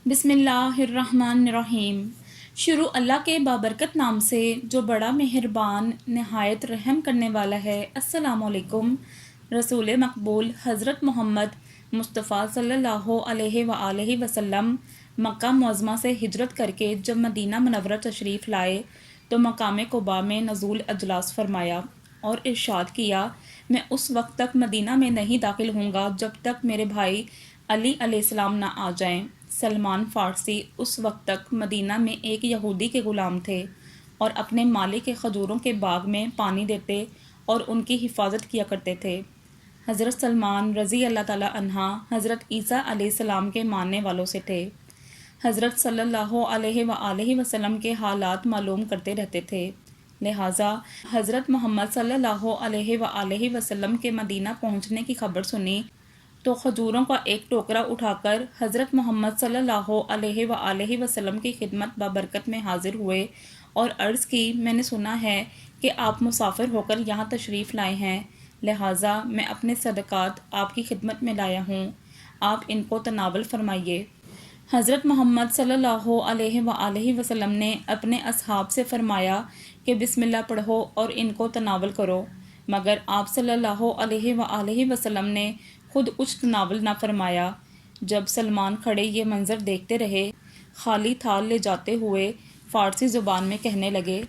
بسم اللہ الرحمن الرحیم۔ شروع اللہ کے بابرکت نام سے جو بڑا مہربان نہایت رحم کرنے والا ہے۔ السلام علیکم۔ رسول مقبول حضرت محمد مصطفیٰ صلی اللہ علیہ وآلہ وسلم مکہ معظمہ سے ہجرت کر کے جب مدینہ منورہ تشریف لائے تو مقام قباء میں نزول اجلاس فرمایا اور ارشاد کیا، میں اس وقت تک مدینہ میں نہیں داخل ہوں گا جب تک میرے بھائی علی علیہ السلام نہ آ جائیں۔ سلمان فارسی اس وقت تک مدینہ میں ایک یہودی کے غلام تھے اور اپنے مالک کے کھجوروں کے باغ میں پانی دیتے اور ان کی حفاظت کیا کرتے تھے۔ حضرت سلمان رضی اللہ تعالیٰ عنہ حضرت عیسیٰ علیہ السلام کے ماننے والوں سے تھے۔ حضرت صلی اللہ علیہ وآلہ وسلم کے حالات معلوم کرتے رہتے تھے، لہٰذا حضرت محمد صلی اللہ علیہ وآلہ وسلم کے مدینہ پہنچنے کی خبر سنی تو کھجوروں کا ایک ٹوکرا اٹھا کر حضرت محمد صلی اللہ علیہ وآلہ وسلم کی خدمت بابرکت میں حاضر ہوئے اور عرض کی، میں نے سنا ہے کہ آپ مسافر ہو کر یہاں تشریف لائے ہیں، لہٰذا میں اپنے صدقات آپ کی خدمت میں لایا ہوں، آپ ان کو تناول فرمائیے۔ حضرت محمد صلی اللہ علیہ وآلہ وسلم نے اپنے اصحاب سے فرمایا کہ بسم اللہ پڑھو اور ان کو تناول کرو، مگر آپ صلی اللہ علیہ وآلہ وسلم نے خود کچھ تناول نہ فرمایا۔ جب سلمان کھڑے یہ منظر دیکھتے رہے، خالی تھال لے جاتے ہوئے فارسی زبان میں کہنے لگے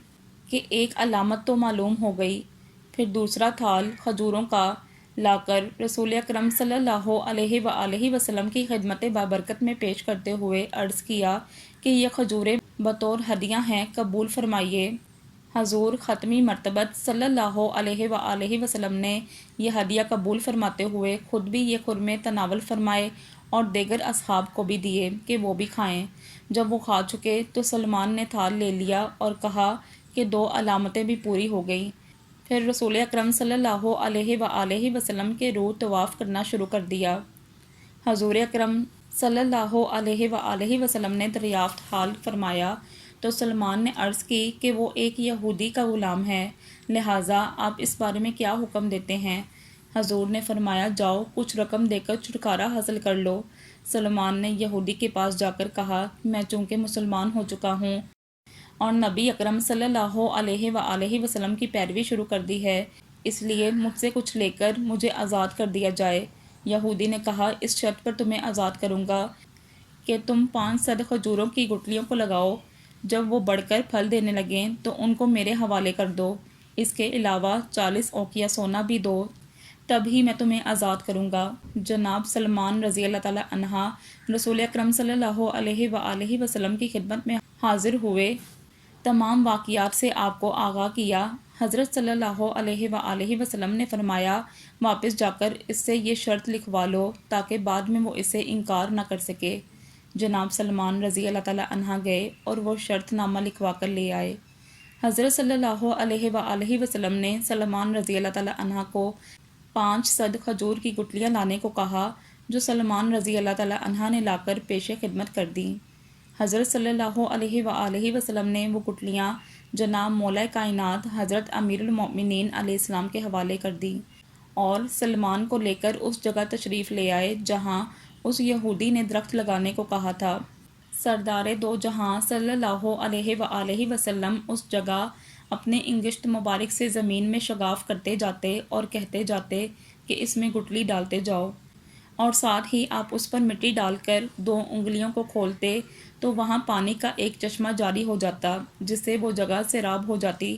کہ ایک علامت تو معلوم ہو گئی۔ پھر دوسرا تھال کھجوروں کا لا کر رسول اکرم صلی اللہ علیہ وآلہ وسلم کی خدمت بابرکت میں پیش کرتے ہوئے عرض کیا کہ یہ کھجوریں بطور ہدیہ ہیں، قبول فرمائیے۔ حضور ختمی مرتبت صلی اللہ علیہ وآلہ وسلم نے یہ ہدیہ قبول فرماتے ہوئے خود بھی یہ خرمے تناول فرمائے اور دیگر اصحاب کو بھی دیے کہ وہ بھی کھائیں۔ جب وہ کھا چکے تو سلمان نے تھال لے لیا اور کہا کہ 2 علامتیں بھی پوری ہو گئیں۔ پھر رسول اکرم صلی اللہ علیہ وآلہ وسلم کے روح طواف کرنا شروع کر دیا۔ حضور اکرم صلی اللہ علیہ وآلہ وسلم نے دریافت حال فرمایا تو سلمان نے عرض کی کہ وہ ایک یہودی کا غلام ہے، لہٰذا آپ اس بارے میں کیا حکم دیتے ہیں؟ حضور نے فرمایا، جاؤ کچھ رقم دے کر چھٹکارا حاصل کر لو۔ سلمان نے یہودی کے پاس جا کر کہا، میں چونکہ مسلمان ہو چکا ہوں اور نبی اکرم صلی اللہ علیہ وآلہ وسلم کی پیروی شروع کر دی ہے، اس لیے مجھ سے کچھ لے کر مجھے آزاد کر دیا جائے۔ یہودی نے کہا، اس شرط پر تمہیں آزاد کروں گا کہ تم 500 کھجوروں کی گٹلیوں کو لگاؤ، جب وہ بڑھ کر پھل دینے لگیں تو ان کو میرے حوالے کر دو، اس کے علاوہ 40 اوقیہ سونا بھی دو، تب ہی میں تمہیں آزاد کروں گا۔ جناب سلمان رضی اللہ تعالیٰ عنہ رسول اکرم صلی اللہ علیہ وآلہ وسلم کی خدمت میں حاضر ہوئے، تمام واقعات سے آپ کو آگاہ کیا۔ حضرت صلی اللہ علیہ وآلہ وسلم نے فرمایا، واپس جا کر اس سے یہ شرط لکھوا لو تاکہ بعد میں وہ اسے انکار نہ کر سکے۔ جناب سلمان رضی اللہ تعالیٰ عنہ گئے اور وہ شرط نامہ لکھوا کر لے آئے۔ حضرت صلی اللہ علیہ وآلہ وسلم نے سلمان رضی اللہ تعالیٰ عنہ کو 500 کھجور کی گٹلیاں لانے کو کہا، جو سلمان رضی اللہ تعالیٰ عنہ نے لا کر پیش خدمت کر دیں۔ حضرت صلی اللہ علیہ وآلہ وسلم نے وہ گٹلیاں جناب مولا کائنات حضرت امیر المؤمنین علیہ السلام کے حوالے کر دیں اور سلمان کو لے کر اس جگہ تشریف لے آئے جہاں اس یہودی نے درخت لگانے کو کہا تھا۔ سردار دو جہاں صلی اللہ علیہ وآلہ وسلم اس جگہ اپنے انگشت مبارک سے زمین میں شگاف کرتے جاتے اور کہتے جاتے کہ اس میں گٹلی ڈالتے جاؤ، اور ساتھ ہی آپ اس پر مٹی ڈال کر 2 انگلیوں کو کھولتے تو وہاں پانی کا ایک چشمہ جاری ہو جاتا جس سے وہ جگہ سیراب ہو جاتی۔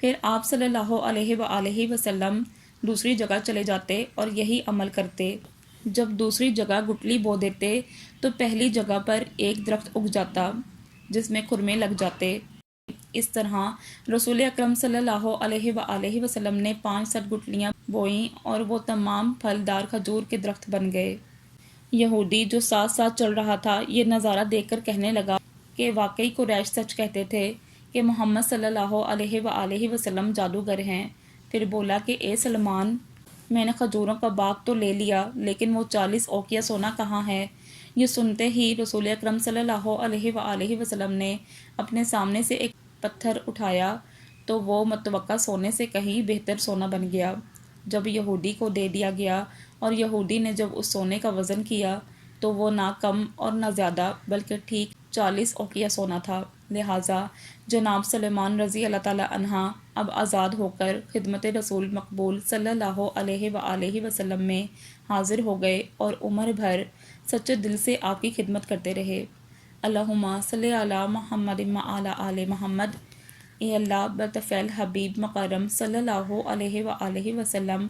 پھر آپ صلی اللہ علیہ وآلہ وسلم دوسری جگہ چلے جاتے اور یہی عمل کرتے۔ جب دوسری جگہ گٹلی بو دیتے تو پہلی جگہ پر ایک درخت اگ جاتا جس میں خرمے لگ جاتے۔ اس طرح رسول اکرم صلی اللہ علیہ وآلہ وسلم نے 500 گٹلیاں بوئیں اور وہ تمام پھلدار کھجور کے درخت بن گئے۔ یہودی جو ساتھ ساتھ چل رہا تھا یہ نظارہ دیکھ کر کہنے لگا کہ واقعی قریش سچ کہتے تھے کہ محمد صلی اللہ علیہ وآلہ وسلم جادوگر ہیں۔ پھر بولا کہ اے سلمان، میں نے کھجوروں کا باغ تو لے لیا لیکن وہ 40 اوقیہ سونا کہاں ہے؟ یہ سنتے ہی رسول اکرم صلی اللہ علیہ وآلہ وسلم نے اپنے سامنے سے ایک پتھر اٹھایا تو وہ متوقع سونے سے کہیں بہتر سونا بن گیا۔ جب یہودی کو دے دیا گیا اور یہودی نے جب اس سونے کا وزن کیا تو وہ نہ کم اور نہ زیادہ بلکہ ٹھیک 40 اوقیہ سونا تھا۔ لہٰذا جناب سلیمان رضی اللہ تعالی عنہ اب آزاد ہو کر خدمت رسول مقبول صلی اللہ علیہ وآلہ وسلم میں حاضر ہو گئے اور عمر بھر سچے دل سے آپ کی خدمت کرتے رہے۔ اللہم صلی علی محمد وعلی آل محمد۔ اے اللہ بطفیل حبیب مکرم صلی اللہ علیہ وآلہ وسلم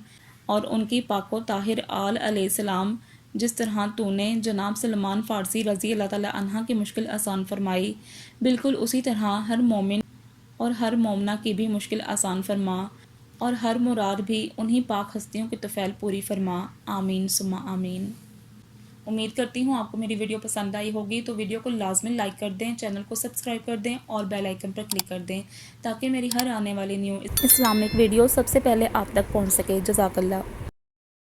اور ان کی پاک و طاہر آل علیہ السلام، جس طرح تو نے جناب سلمان فارسی رضی اللہ تعالی عنہ کی مشکل آسان فرمائی، بالکل اسی طرح ہر مومن اور ہر مومنہ کی بھی مشکل آسان فرما اور ہر مراد بھی انہی پاک ہستیوں کی طفیل پوری فرما، آمین ثم آمین۔ امید کرتی ہوں آپ کو میری ویڈیو پسند آئی ہوگی، تو ویڈیو کو لازمی لائک کر دیں، چینل کو سبسکرائب کر دیں اور بیل آئیکن پر کلک کر دیں تاکہ میری ہر آنے والی نیو اسلامک ویڈیو سب سے پہلے آپ تک پہنچ سکے۔ جزاک اللہ۔